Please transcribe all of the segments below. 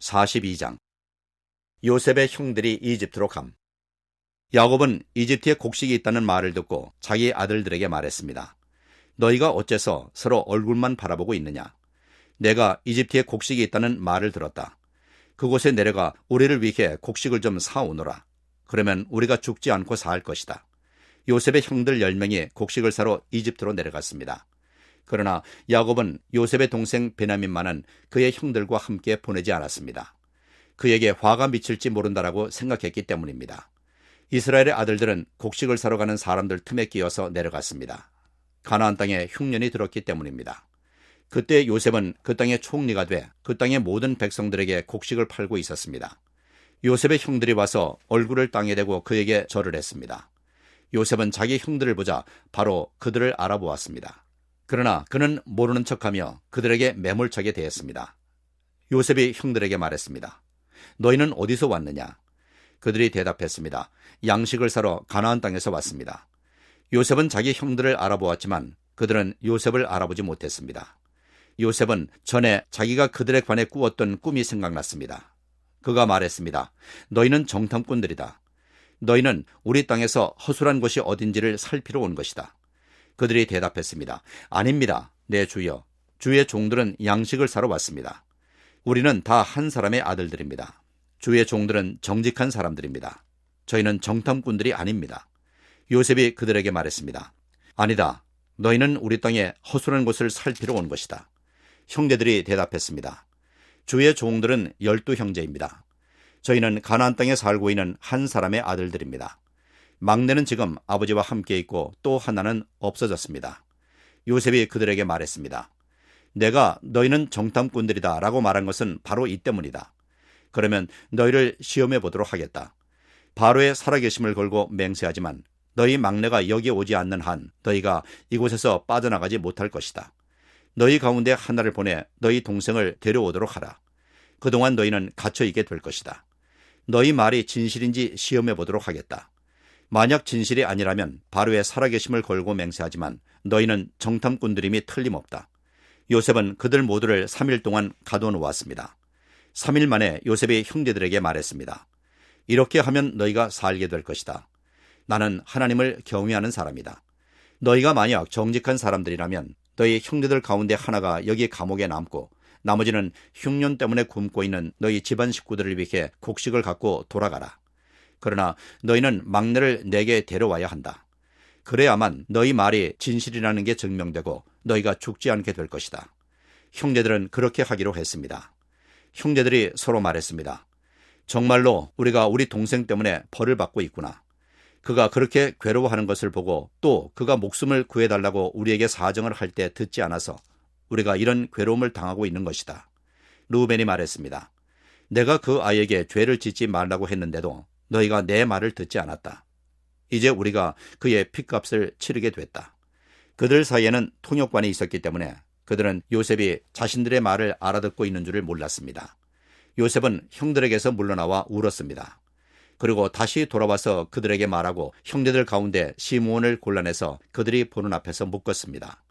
42장. 요셉의 형들이 이집트로 감. 야곱은 이집트에 곡식이 있다는 말을 듣고 자기 아들들에게 말했습니다. 너희가 어째서 서로 얼굴만 바라보고 있느냐? 내가 이집트에 곡식이 있다는 말을 들었다. 그곳에 내려가 우리를 위해 곡식을 좀 사오너라. 그러면 우리가 죽지 않고 살 것이다. 요셉의 형들 10명이 곡식을 사러 이집트로 내려갔습니다. 그러나 야곱은 요셉의 동생 베냐민만은 그의 형들과 함께 보내지 않았습니다. 그에게 화가 미칠지 모른다라고 생각했기 때문입니다. 이스라엘의 아들들은 곡식을 사러 가는 사람들 틈에 끼어서 내려갔습니다. 가나안 땅에 흉년이 들었기 때문입니다. 그때 요셉은 그 땅의 총리가 돼 그 땅의 모든 백성들에게 곡식을 팔고 있었습니다. 요셉의 형들이 와서 얼굴을 땅에 대고 그에게 절을 했습니다. 요셉은 자기 형들을 보자 바로 그들을 알아보았습니다. 그러나 그는 모르는 척하며 그들에게 매몰차게 대했습니다. 요셉이 형들에게 말했습니다. 너희는 어디서 왔느냐? 그들이 대답했습니다. 양식을 사러 가나안 땅에서 왔습니다. 요셉은 자기 형들을 알아보았지만 그들은 요셉을 알아보지 못했습니다. 요셉은 전에 자기가 그들에 관해 꾸었던 꿈이 생각났습니다. 그가 말했습니다. 너희는 정탐꾼들이다. 너희는 우리 땅에서 허술한 곳이 어딘지를 살피러 온 것이다. 그들이 대답했습니다. 아닙니다. 내 주여. 주의 종들은 양식을 사러 왔습니다. 우리는 다 한 사람의 아들들입니다. 주의 종들은 정직한 사람들입니다. 저희는 정탐꾼들이 아닙니다. 요셉이 그들에게 말했습니다. 아니다. 너희는 우리 땅에 허술한 곳을 살피러 온 것이다. 형제들이 대답했습니다. 주의 종들은 12형제입니다. 저희는 가나안 땅에 살고 있는 한 사람의 아들들입니다. 막내는 지금 아버지와 함께 있고 또 하나는 없어졌습니다. 요셉이 그들에게 말했습니다. 내가 너희는 정탐꾼들이다 라고 말한 것은 바로 이 때문이다. 그러면 너희를 시험해 보도록 하겠다. 바로의 살아계심을 걸고 맹세하지만 너희 막내가 여기에 오지 않는 한 너희가 이곳에서 빠져나가지 못할 것이다. 너희 가운데 하나를 보내 너희 동생을 데려오도록 하라. 그동안 너희는 갇혀있게 될 것이다. 너희 말이 진실인지 시험해 보도록 하겠다. 만약 진실이 아니라면 바로의 살아계심을 걸고 맹세하지만 너희는 정탐꾼들임이 틀림없다. 요셉은 그들 모두를 3일 동안 가둬놓았습니다. 3일 만에 요셉이 형제들에게 말했습니다. 이렇게 하면 너희가 살게 될 것이다. 나는 하나님을 경외하는 사람이다. 너희가 만약 정직한 사람들이라면 너희 형제들 가운데 하나가 여기 감옥에 남고 나머지는 흉년 때문에 굶고 있는 너희 집안 식구들을 위해 곡식을 갖고 돌아가라. 그러나 너희는 막내를 내게 데려와야 한다. 그래야만 너희 말이 진실이라는 게 증명되고 너희가 죽지 않게 될 것이다. 형제들은 그렇게 하기로 했습니다. 형제들이 서로 말했습니다. 정말로 우리가 우리 동생 때문에 벌을 받고 있구나. 그가 그렇게 괴로워하는 것을 보고 또 그가 목숨을 구해달라고 우리에게 사정을 할 때 듣지 않아서 우리가 이런 괴로움을 당하고 있는 것이다. 르우벤이 말했습니다. 내가 그 아이에게 죄를 짓지 말라고 했는데도 너희가 내 말을 듣지 않았다. 이제 우리가 그의 핏값을 치르게 됐다. 그들 사이에는 통역관이 있었기 때문에 그들은 요셉이 자신들의 말을 알아듣고 있는 줄을 몰랐습니다. 요셉은 형들에게서 물러나와 울었습니다. 그리고 다시 돌아와서 그들에게 말하고 형제들 가운데 시므온을 골라내서 그들이 보는 앞에서 묶었습니다.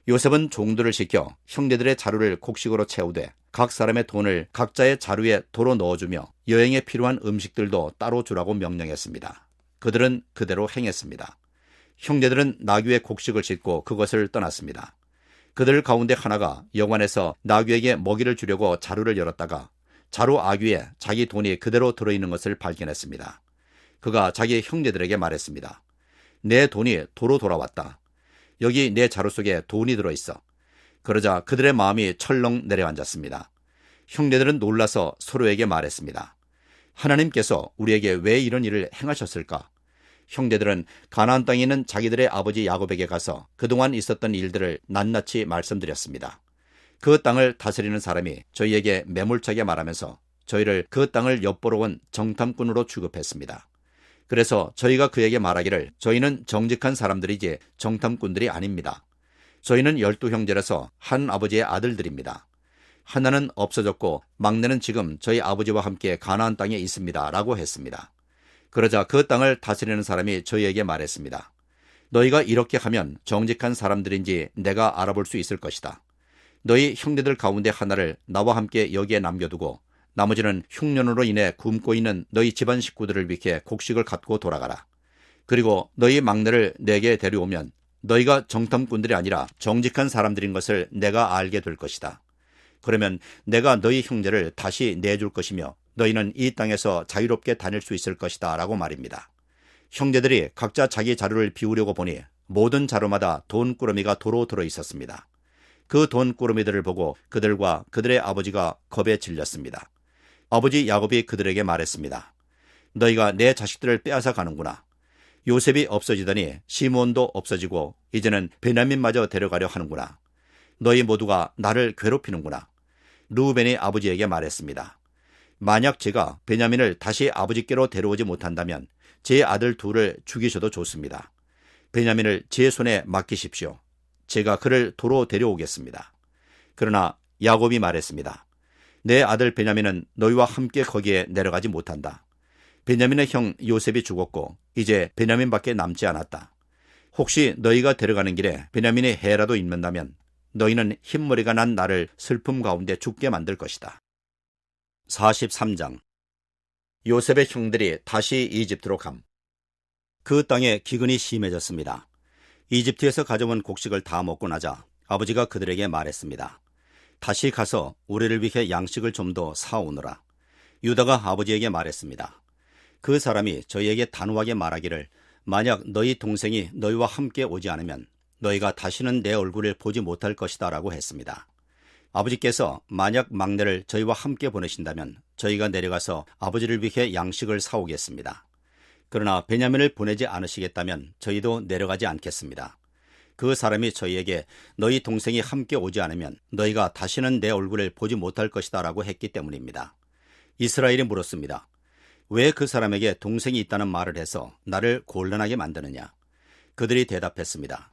요셉은 종들을 시켜 형제들의 자루를 곡식으로 채우되 각 사람의 돈을 각자의 자루에 도로 넣어주며 여행에 필요한 음식들도 따로 주라고 명령했습니다. 그들은 그대로 행했습니다. 형제들은 나귀의 곡식을 싣고 그것을 떠났습니다. 그들 가운데 하나가 여관에서 나귀에게 먹이를 주려고 자루를 열었다가 자루 아귀에 자기 돈이 그대로 들어있는 것을 발견했습니다. 그가 자기 형제들에게 말했습니다. 내 돈이 도로 돌아왔다. 여기 내 자루 속에 돈이 들어있어. 그러자 그들의 마음이 철렁 내려앉았습니다. 형제들은 놀라서 서로에게 말했습니다. 하나님께서 우리에게 왜 이런 일을 행하셨을까? 형제들은 가나안 땅에 있는 자기들의 아버지 야곱에게 가서 그동안 있었던 일들을 낱낱이 말씀드렸습니다. 그 땅을 다스리는 사람이 저희에게 매몰차게 말하면서 저희를 그 땅을 엿보러 온 정탐꾼으로 취급했습니다. 그래서 저희가 그에게 말하기를 저희는 정직한 사람들이지 정탐꾼들이 아닙니다. 저희는 12형제라서 한 아버지의 아들들입니다. 하나는 없어졌고 막내는 지금 저희 아버지와 함께 가나안 땅에 있습니다. 라고 했습니다. 그러자 그 땅을 다스리는 사람이 저희에게 말했습니다. 너희가 이렇게 하면 정직한 사람들인지 내가 알아볼 수 있을 것이다. 너희 형제들 가운데 하나를 나와 함께 여기에 남겨두고 나머지는 흉년으로 인해 굶고 있는 너희 집안 식구들을 위해 곡식을 갖고 돌아가라. 그리고 너희 막내를 내게 데려오면 너희가 정탐꾼들이 아니라 정직한 사람들인 것을 내가 알게 될 것이다. 그러면 내가 너희 형제를 다시 내줄 것이며 너희는 이 땅에서 자유롭게 다닐 수 있을 것이다 라고 말입니다. 형제들이 각자 자기 자루를 비우려고 보니 모든 자루마다 돈꾸러미가 도로 들어 있었습니다. 그 돈꾸러미들을 보고 그들과 그들의 아버지가 겁에 질렸습니다. 아버지 야곱이 그들에게 말했습니다. 너희가 내 자식들을 빼앗아 가는구나. 요셉이 없어지더니 시므온도 없어지고 이제는 베냐민마저 데려가려 하는구나. 너희 모두가 나를 괴롭히는구나. 르우벤이 아버지에게 말했습니다. 만약 제가 베냐민을 다시 아버지께로 데려오지 못한다면 제 아들 둘을 죽이셔도 좋습니다. 베냐민을 제 손에 맡기십시오. 제가 그를 도로 데려오겠습니다. 그러나 야곱이 말했습니다. 내 아들 베냐민은 너희와 함께 거기에 내려가지 못한다. 베냐민의 형 요셉이 죽었고 이제 베냐민밖에 남지 않았다. 혹시 너희가 데려가는 길에 베냐민이 해라도 입는다면 너희는 흰머리가 난 나를 슬픔 가운데 죽게 만들 것이다. 43장 요셉의 형들이 다시 이집트로 감. 그 땅에 기근이 심해졌습니다. 이집트에서 가져온 곡식을 다 먹고 나자 아버지가 그들에게 말했습니다. 다시 가서 우리를 위해 양식을 좀 더 사오너라. 유다가 아버지에게 말했습니다. 그 사람이 저희에게 단호하게 말하기를 만약 너희 동생이 너희와 함께 오지 않으면 너희가 다시는 내 얼굴을 보지 못할 것이다 라고 했습니다. 아버지께서 만약 막내를 저희와 함께 보내신다면 저희가 내려가서 아버지를 위해 양식을 사오겠습니다. 그러나 베냐민을 보내지 않으시겠다면 저희도 내려가지 않겠습니다. 그 사람이 저희에게 너희 동생이 함께 오지 않으면 너희가 다시는 내 얼굴을 보지 못할 것이다 라고 했기 때문입니다. 이스라엘이 물었습니다. 왜 그 사람에게 동생이 있다는 말을 해서 나를 곤란하게 만드느냐? 그들이 대답했습니다.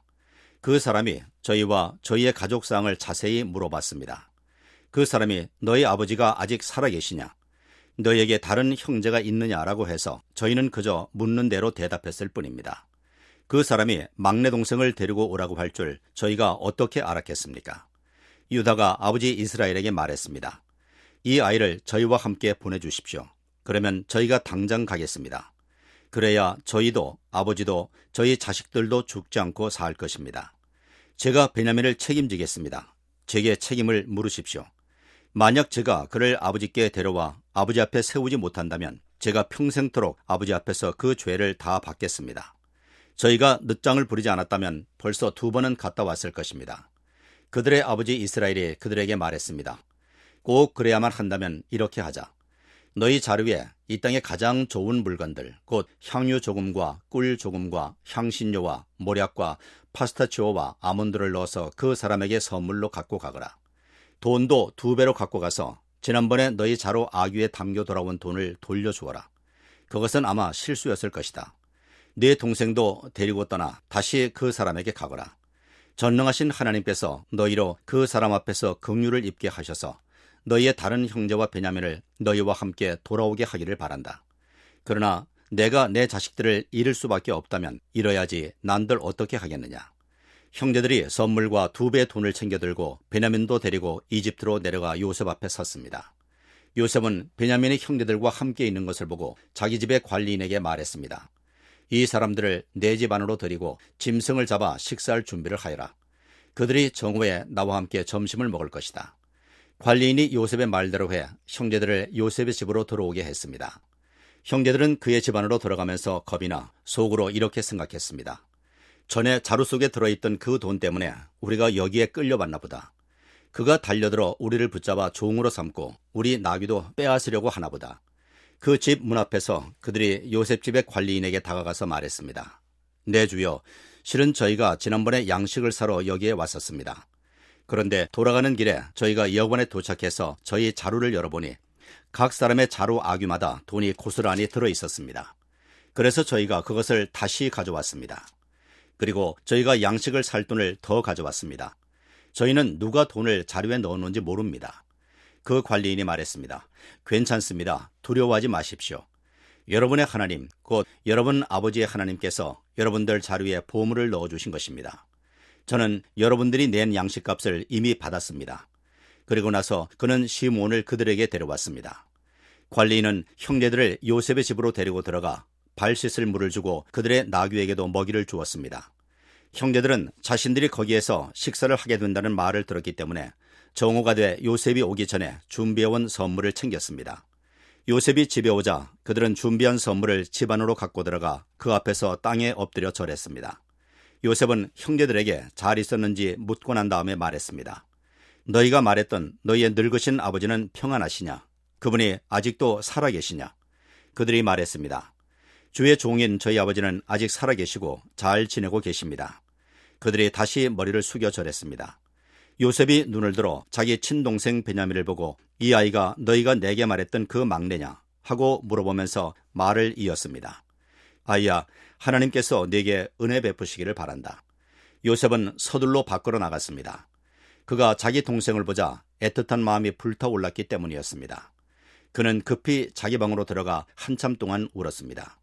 그 사람이 저희와 저희의 가족사항을 자세히 물어봤습니다. 그 사람이 너희 아버지가 아직 살아계시냐? 너희에게 다른 형제가 있느냐라고 해서 저희는 그저 묻는 대로 대답했을 뿐입니다. 그 사람이 막내 동생을 데리고 오라고 할 줄 저희가 어떻게 알았겠습니까? 유다가 아버지 이스라엘에게 말했습니다. 이 아이를 저희와 함께 보내주십시오. 그러면 저희가 당장 가겠습니다. 그래야 저희도 아버지도 저희 자식들도 죽지 않고 살 것입니다. 제가 베냐민을 책임지겠습니다. 제게 책임을 물으십시오. 만약 제가 그를 아버지께 데려와 아버지 앞에 세우지 못한다면 제가 평생토록 아버지 앞에서 그 죄를 다 받겠습니다. 저희가 늦장을 부리지 않았다면 벌써 2번은 갔다 왔을 것입니다. 그들의 아버지 이스라엘이 그들에게 말했습니다. 꼭 그래야만 한다면 이렇게 하자. 너희 자루에 이 땅의 가장 좋은 물건들, 곧 향유 조금과 꿀 조금과 향신료와 모략과 파스타치오와 아몬드를 넣어서 그 사람에게 선물로 갖고 가거라. 돈도 2배로 갖고 가서 지난번에 너희 자루 아귀에 담겨 돌아온 돈을 돌려주어라. 그것은 아마 실수였을 것이다. 네 동생도 데리고 떠나 다시 그 사람에게 가거라. 전능하신 하나님께서 너희로 그 사람 앞에서 긍휼을 입게 하셔서 너희의 다른 형제와 베냐민을 너희와 함께 돌아오게 하기를 바란다. 그러나 내가 내 자식들을 잃을 수밖에 없다면 잃어야지 난들 어떻게 하겠느냐. 형제들이 선물과 2배의 돈을 챙겨들고 베냐민도 데리고 이집트로 내려가 요셉 앞에 섰습니다. 요셉은 베냐민의 형제들과 함께 있는 것을 보고 자기 집의 관리인에게 말했습니다. 이 사람들을 내 집 안으로 데리고 짐승을 잡아 식사할 준비를 하여라. 그들이 정오에 나와 함께 점심을 먹을 것이다. 관리인이 요셉의 말대로 해 형제들을 요셉의 집으로 들어오게 했습니다. 형제들은 그의 집 안으로 들어가면서 겁이 나 속으로 이렇게 생각했습니다. 전에 자루 속에 들어있던 그 돈 때문에 우리가 여기에 끌려왔나 보다. 그가 달려들어 우리를 붙잡아 종으로 삼고 우리 나귀도 빼앗으려고 하나 보다. 그 집 문 앞에서 그들이 요셉 집의 관리인에게 다가가서 말했습니다. 네 주여, 실은 저희가 지난번에 양식을 사러 여기에 왔었습니다. 그런데 돌아가는 길에 저희가 여관에 도착해서 저희 자루를 열어보니 각 사람의 자루 아귀마다 돈이 고스란히 들어있었습니다. 그래서 저희가 그것을 다시 가져왔습니다. 그리고 저희가 양식을 살 돈을 더 가져왔습니다. 저희는 누가 돈을 자루에 넣어놓은지 모릅니다. 그 관리인이 말했습니다. 괜찮습니다. 두려워하지 마십시오. 여러분의 하나님, 곧 여러분 아버지의 하나님께서 여러분들 자루에 보물을 넣어주신 것입니다. 저는 여러분들이 낸 양식값을 이미 받았습니다. 그리고 나서 그는 시므온을 그들에게 데려왔습니다. 관리인은 형제들을 요셉의 집으로 데리고 들어가 발 씻을 물을 주고 그들의 나귀에게도 먹이를 주었습니다. 형제들은 자신들이 거기에서 식사를 하게 된다는 말을 들었기 때문에 정오가 돼 요셉이 오기 전에 준비해온 선물을 챙겼습니다. 요셉이 집에 오자 그들은 준비한 선물을 집 안으로 갖고 들어가 그 앞에서 땅에 엎드려 절했습니다. 요셉은 형제들에게 잘 있었는지 묻고 난 다음에 말했습니다. 너희가 말했던 너희의 늙으신 아버지는 평안하시냐? 그분이 아직도 살아계시냐? 그들이 말했습니다. 주의 종인 저희 아버지는 아직 살아계시고 잘 지내고 계십니다. 그들이 다시 머리를 숙여 절했습니다. 요셉이 눈을 들어 자기 친동생 베냐민을 보고 이 아이가 너희가 내게 말했던 그 막내냐? 하고 물어보면서 말을 이었습니다. 아이야, 하나님께서 네게 은혜 베푸시기를 바란다. 요셉은 서둘러 밖으로 나갔습니다. 그가 자기 동생을 보자 애틋한 마음이 불타올랐기 때문이었습니다. 그는 급히 자기 방으로 들어가 한참 동안 울었습니다.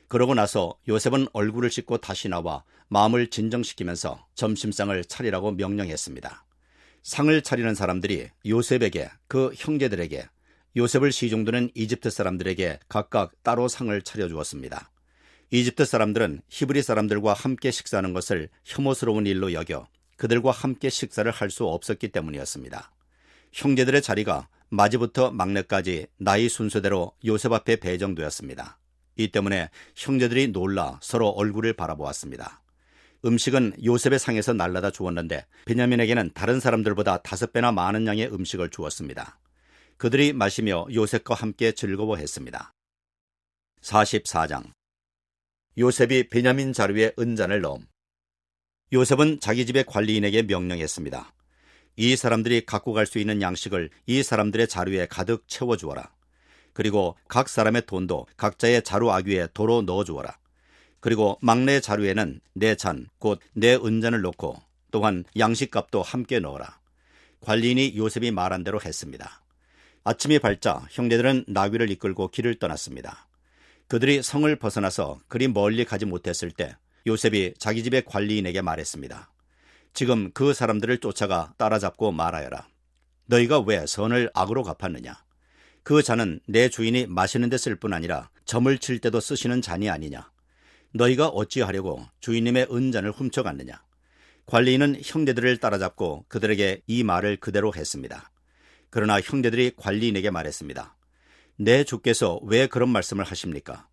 그러고 나서 요셉은 얼굴을 씻고 다시 나와 마음을 진정시키면서 점심상을 차리라고 명령했습니다. 상을 차리는 사람들이 요셉에게, 그 형제들에게, 요셉을 시중드는 이집트 사람들에게 각각 따로 상을 차려주었습니다. 이집트 사람들은 히브리 사람들과 함께 식사하는 것을 혐오스러운 일로 여겨 그들과 함께 식사를 할 수 없었기 때문이었습니다. 형제들의 자리가 마지부터 막내까지 나이 순서대로 요셉 앞에 배정되었습니다. 이 때문에 형제들이 놀라 서로 얼굴을 바라보았습니다. 음식은 요셉의 상에서 날라다 주었는데 베냐민에게는 다른 사람들보다 5배나 많은 양의 음식을 주었습니다. 그들이 마시며 요셉과 함께 즐거워했습니다. 44장. 요셉이 베냐민 자루에 은잔을 넣음. 요셉은 자기 집의 관리인에게 명령했습니다. 이 사람들이 갖고 갈 수 있는 양식을 이 사람들의 자루에 가득 채워주어라. 그리고 각 사람의 돈도 각자의 자루 아귀에 도로 넣어주어라. 그리고 막내 자루에는 내 잔, 곧 내 은잔을 넣고 또한 양식값도 함께 넣어라. 관리인이 요셉이 말한 대로 했습니다. 아침이 밝자 형제들은 나귀를 이끌고 길을 떠났습니다. 그들이 성을 벗어나서 그리 멀리 가지 못했을 때 요셉이 자기 집의 관리인에게 말했습니다. 지금 그 사람들을 쫓아가 따라잡고 말하여라. 너희가 왜 선을 악으로 갚았느냐? 그 잔은 내 주인이 마시는 데 쓸 뿐 아니라 점을 칠 때도 쓰시는 잔이 아니냐? 너희가 어찌하려고 주인님의 은잔을 훔쳐갔느냐? 관리인은 형제들을 따라잡고 그들에게 이 말을 그대로 했습니다. 그러나 형제들이 관리인에게 말했습니다. 내 주께서 왜 그런 말씀을 하십니까?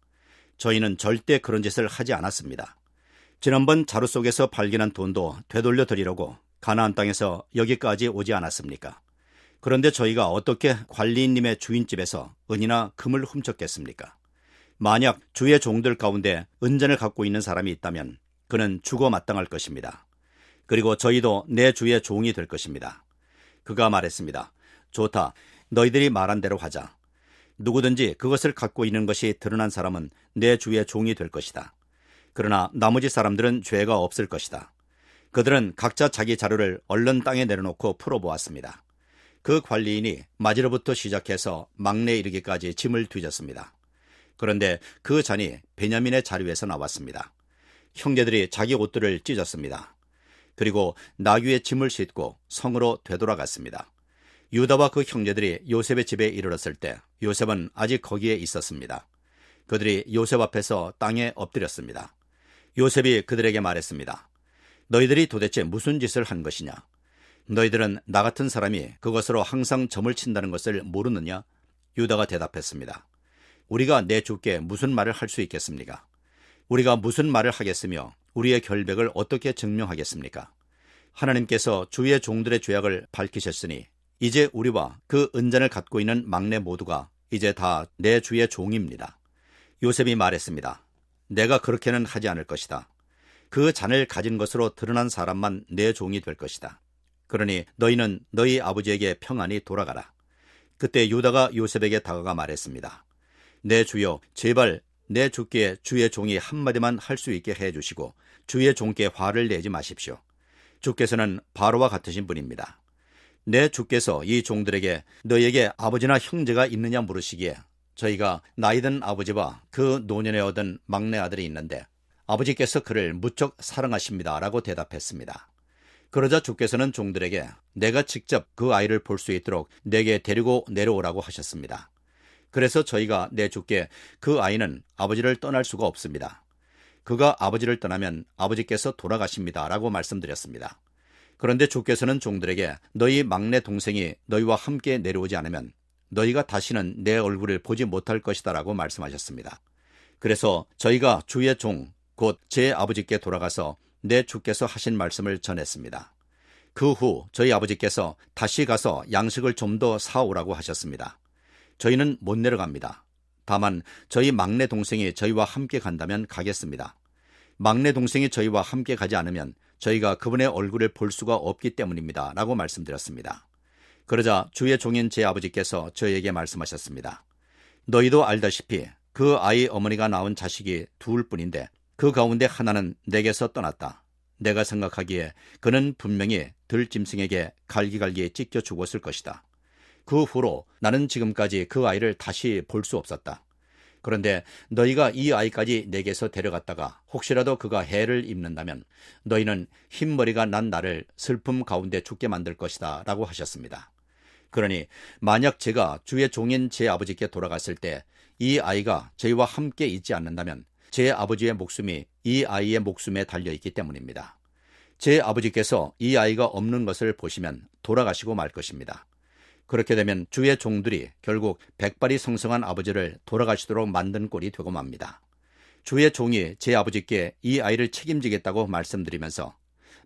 저희는 절대 그런 짓을 하지 않았습니다. 지난번 자루 속에서 발견한 돈도 되돌려 드리려고 가나안 땅에서 여기까지 오지 않았습니까? 그런데 저희가 어떻게 관리인님의 주인집에서 은이나 금을 훔쳤겠습니까? 만약 주의 종들 가운데 은잔을 갖고 있는 사람이 있다면 그는 죽어 마땅할 것입니다. 그리고 저희도 내 주의 종이 될 것입니다. 그가 말했습니다. 좋다. 너희들이 말한 대로 하자. 누구든지 그것을 갖고 있는 것이 드러난 사람은 내 주의 종이 될 것이다. 그러나 나머지 사람들은 죄가 없을 것이다. 그들은 각자 자기 자루를 얼른 땅에 내려놓고 풀어보았습니다. 그 관리인이 마지로부터 시작해서 막내에 이르기까지 짐을 뒤졌습니다. 그런데 그 잔이 베냐민의 자루에서 나왔습니다. 형제들이 자기 옷들을 찢었습니다. 그리고 나귀의 짐을 싣고 성으로 되돌아갔습니다. 유다와 그 형제들이 요셉의 집에 이르렀을 때 요셉은 아직 거기에 있었습니다. 그들이 요셉 앞에서 땅에 엎드렸습니다. 요셉이 그들에게 말했습니다. 너희들이 도대체 무슨 짓을 한 것이냐? 너희들은 나 같은 사람이 그것으로 항상 점을 친다는 것을 모르느냐? 유다가 대답했습니다. 우리가 내 주께 무슨 말을 할 수 있겠습니까? 우리가 무슨 말을 하겠으며 우리의 결백을 어떻게 증명하겠습니까? 하나님께서 주의 종들의 죄악을 밝히셨으니 이제 우리와 그 은잔을 갖고 있는 막내 모두가 이제 다 내 주의 종입니다. 요셉이 말했습니다. 내가 그렇게는 하지 않을 것이다. 그 잔을 가진 것으로 드러난 사람만 내 종이 될 것이다. 그러니 너희는 너희 아버지에게 평안히 돌아가라. 그때 유다가 요셉에게 다가가 말했습니다. 내 주여, 제발 내 주께 주의 종이 한마디만 할 수 있게 해주시고 주의 종께 화를 내지 마십시오. 주께서는 바로와 같으신 분입니다. 내 주께서 이 종들에게 너희에게 아버지나 형제가 있느냐 물으시기에 저희가 나이든 아버지와 그 노년에 얻은 막내 아들이 있는데 아버지께서 그를 무척 사랑하십니다. 라고 대답했습니다. 그러자 주께서는 종들에게 내가 직접 그 아이를 볼 수 있도록 내게 데리고 내려오라고 하셨습니다. 그래서 저희가 내 주께 그 아이는 아버지를 떠날 수가 없습니다. 그가 아버지를 떠나면 아버지께서 돌아가십니다. 라고 말씀드렸습니다. 그런데 주께서는 종들에게 너희 막내 동생이 너희와 함께 내려오지 않으면 너희가 다시는 내 얼굴을 보지 못할 것이다 라고 말씀하셨습니다. 그래서 저희가 주의 종, 곧 제 아버지께 돌아가서 내 주께서 하신 말씀을 전했습니다. 그 후 저희 아버지께서 다시 가서 양식을 좀 더 사오라고 하셨습니다. 저희는 못 내려갑니다. 다만 저희 막내 동생이 저희와 함께 간다면 가겠습니다. 막내 동생이 저희와 함께 가지 않으면 저희가 그분의 얼굴을 볼 수가 없기 때문입니다. 라고 말씀드렸습니다. 그러자 주의 종인 제 아버지께서 저희에게 말씀하셨습니다. 너희도 알다시피 그 아이 어머니가 낳은 자식이 둘 뿐인데 그 가운데 하나는 내게서 떠났다. 내가 생각하기에 그는 분명히 들짐승에게 갈기갈기 찢겨 죽었을 것이다. 그 후로 나는 지금까지 그 아이를 다시 볼 수 없었다. 그런데 너희가 이 아이까지 내게서 데려갔다가 혹시라도 그가 해를 입는다면 너희는 흰머리가 난 나를 슬픔 가운데 죽게 만들 것이다 라고 하셨습니다. 그러니 만약 제가 주의 종인 제 아버지께 돌아갔을 때 이 아이가 저희와 함께 있지 않는다면 제 아버지의 목숨이 이 아이의 목숨에 달려있기 때문입니다. 제 아버지께서 이 아이가 없는 것을 보시면 돌아가시고 말 것입니다. 그렇게 되면 주의 종들이 결국 백발이 성성한 아버지를 돌아가시도록 만든 꼴이 되고 맙니다. 주의 종이 제 아버지께 이 아이를 책임지겠다고 말씀드리면서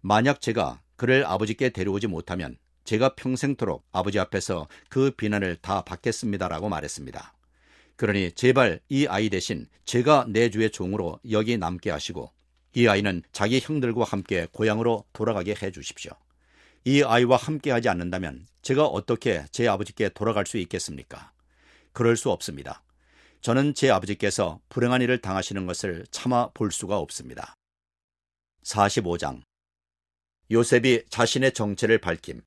만약 제가 그를 아버지께 데려오지 못하면 제가 평생토록 아버지 앞에서 그 비난을 다 받겠습니다라고 말했습니다. 그러니 제발 이 아이 대신 제가 내 주의 종으로 여기 남게 하시고 이 아이는 자기 형들과 함께 고향으로 돌아가게 해 주십시오. 이 아이와 함께 하지 않는다면 제가 어떻게 제 아버지께 돌아갈 수 있겠습니까? 그럴 수 없습니다. 저는 제 아버지께서 불행한 일을 당하시는 것을 참아 볼 수가 없습니다. 45장 요셉이 자신의 정체를 밝힘.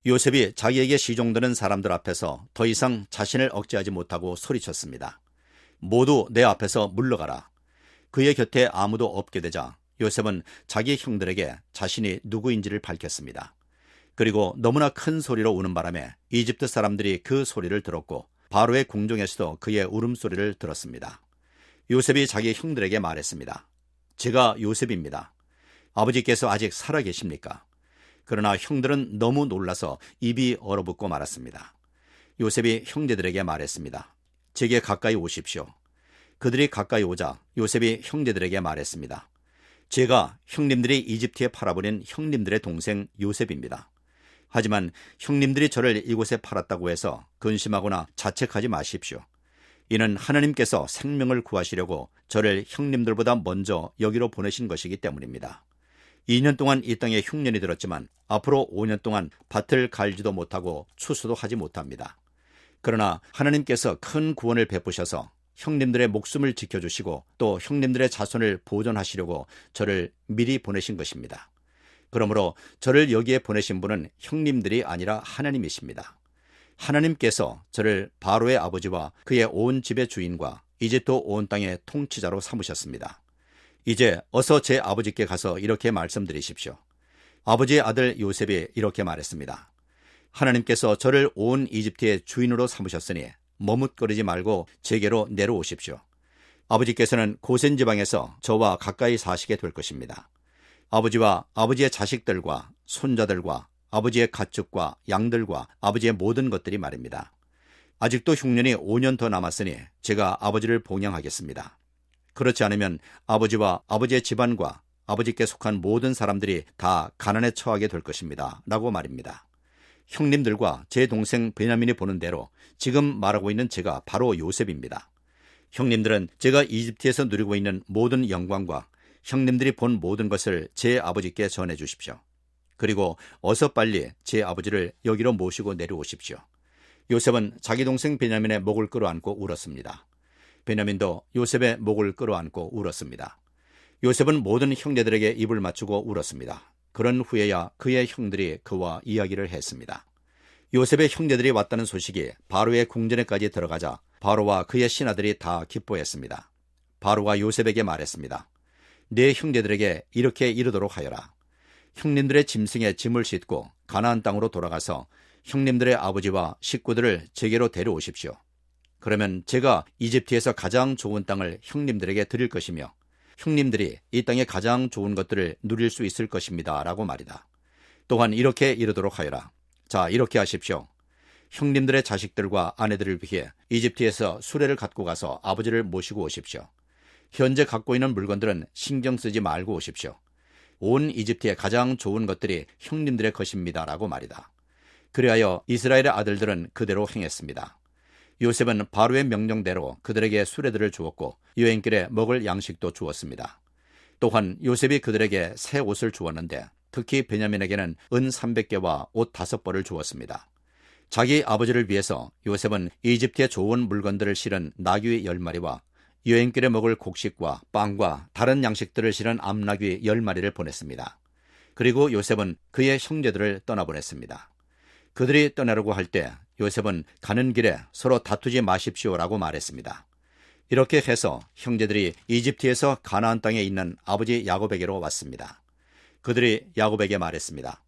요셉이 자기에게 시종드는 사람들 앞에서 더 이상 자신을 억제하지 못하고 소리쳤습니다. 모두 내 앞에서 물러가라. 그의 곁에 아무도 없게 되자 요셉은 자기 형들에게 자신이 누구인지를 밝혔습니다. 그리고 너무나 큰 소리로 우는 바람에 이집트 사람들이 그 소리를 들었고 바로의 궁정에서도 그의 울음소리를 들었습니다. 요셉이 자기 형들에게 말했습니다. 제가 요셉입니다. 아버지께서 아직 살아 계십니까? 그러나 형들은 너무 놀라서 입이 얼어붙고 말았습니다. 요셉이 형제들에게 말했습니다. 제게 가까이 오십시오. 그들이 가까이 오자 요셉이 형제들에게 말했습니다. 제가 형님들이 이집트에 팔아버린 형님들의 동생 요셉입니다. 하지만 형님들이 저를 이곳에 팔았다고 해서 근심하거나 자책하지 마십시오. 이는 하나님께서 생명을 구하시려고 저를 형님들보다 먼저 여기로 보내신 것이기 때문입니다. 2년 동안 이 땅에 흉년이 들었지만 앞으로 5년 동안 밭을 갈지도 못하고 추수도 하지 못합니다. 그러나 하나님께서 큰 구원을 베푸셔서 형님들의 목숨을 지켜주시고 또 형님들의 자손을 보존하시려고 저를 미리 보내신 것입니다. 그러므로 저를 여기에 보내신 분은 형님들이 아니라 하나님이십니다. 하나님께서 저를 바로의 아버지와 그의 온 집의 주인과 이집트 온 땅의 통치자로 삼으셨습니다. 이제 어서 제 아버지께 가서 이렇게 말씀드리십시오. 아버지의 아들 요셉이 이렇게 말했습니다. 하나님께서 저를 온 이집트의 주인으로 삼으셨으니 머뭇거리지 말고 제게로 내려오십시오. 아버지께서는 고센 지방에서 저와 가까이 사시게 될 것입니다. 아버지와 아버지의 자식들과 손자들과 아버지의 가축과 양들과 아버지의 모든 것들이 말입니다. 아직도 흉년이 5년 더 남았으니 제가 아버지를 봉양하겠습니다. 그렇지 않으면 아버지와 아버지의 집안과 아버지께 속한 모든 사람들이 다 가난에 처하게 될 것입니다. 라고 말입니다. 형님들과 제 동생 베냐민이 보는 대로 지금 말하고 있는 제가 바로 요셉입니다. 형님들은 제가 이집트에서 누리고 있는 모든 영광과 형님들이 본 모든 것을 제 아버지께 전해 주십시오. 그리고 어서 빨리 제 아버지를 여기로 모시고 내려오십시오. 요셉은 자기 동생 베냐민의 목을 끌어안고 울었습니다. 베냐민도 요셉의 목을 끌어안고 울었습니다. 요셉은 모든 형제들에게 입을 맞추고 울었습니다. 그런 후에야 그의 형들이 그와 이야기를 했습니다. 요셉의 형제들이 왔다는 소식이 바로의 궁전에까지 들어가자 바로와 그의 신하들이 다 기뻐했습니다. 바로가 요셉에게 말했습니다. 네 형제들에게 이렇게 이르도록 하여라. 형님들의 짐승에 짐을 싣고 가나안 땅으로 돌아가서 형님들의 아버지와 식구들을 제게로 데려오십시오. 그러면 제가 이집트에서 가장 좋은 땅을 형님들에게 드릴 것이며 형님들이 이 땅의 가장 좋은 것들을 누릴 수 있을 것입니다. 라고 말이다. 또한 이렇게 이르도록 하여라. 자, 이렇게 하십시오. 형님들의 자식들과 아내들을 위해 이집트에서 수레를 갖고 가서 아버지를 모시고 오십시오. 현재 갖고 있는 물건들은 신경 쓰지 말고 오십시오. 온 이집트의 가장 좋은 것들이 형님들의 것입니다. 라고 말이다. 그리하여 이스라엘의 아들들은 그대로 행했습니다. 요셉은 바로의 명령대로 그들에게 수레들을 주었고 여행길에 먹을 양식도 주었습니다. 또한 요셉이 그들에게 새 옷을 주었는데 특히 베냐민에게는 은 300개와 옷 5벌을 주었습니다. 자기 아버지를 위해서 요셉은 이집트의 좋은 물건들을 실은 나귀 10마리와 여행길에 먹을 곡식과 빵과 다른 양식들을 실은 암나귀 10마리를 보냈습니다. 그리고 요셉은 그의 형제들을 떠나보냈습니다. 그들이 떠나려고 할 때 요셉은 가는 길에 서로 다투지 마십시오라고 말했습니다. 이렇게 해서 형제들이 이집트에서 가나안 땅에 있는 아버지 야곱에게로 왔습니다. 그들이 야곱에게 말했습니다.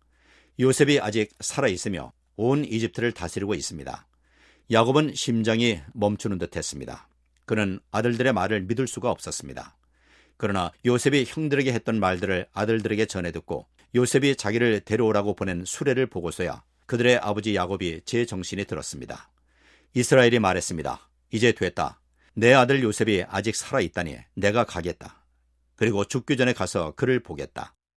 요셉이 아직 살아있으며 온 이집트를 다스리고 있습니다. 야곱은 심장이 멈추는 듯 했습니다. 그는 아들들의 말을 믿을 수가 없었습니다. 그러나 요셉이 형들에게 했던 말들을 아들들에게 전해 듣고 요셉이 자기를 데려오라고 보낸 수레를 보고서야 그들의 아버지 야곱이 제 정신이 들었습니다. 이스라엘이 말했습니다. 이제 됐다. 내 아들 요셉이 아직 살아있다니 내가 가겠다. 그리고 죽기 전에 가서 그를 보겠다.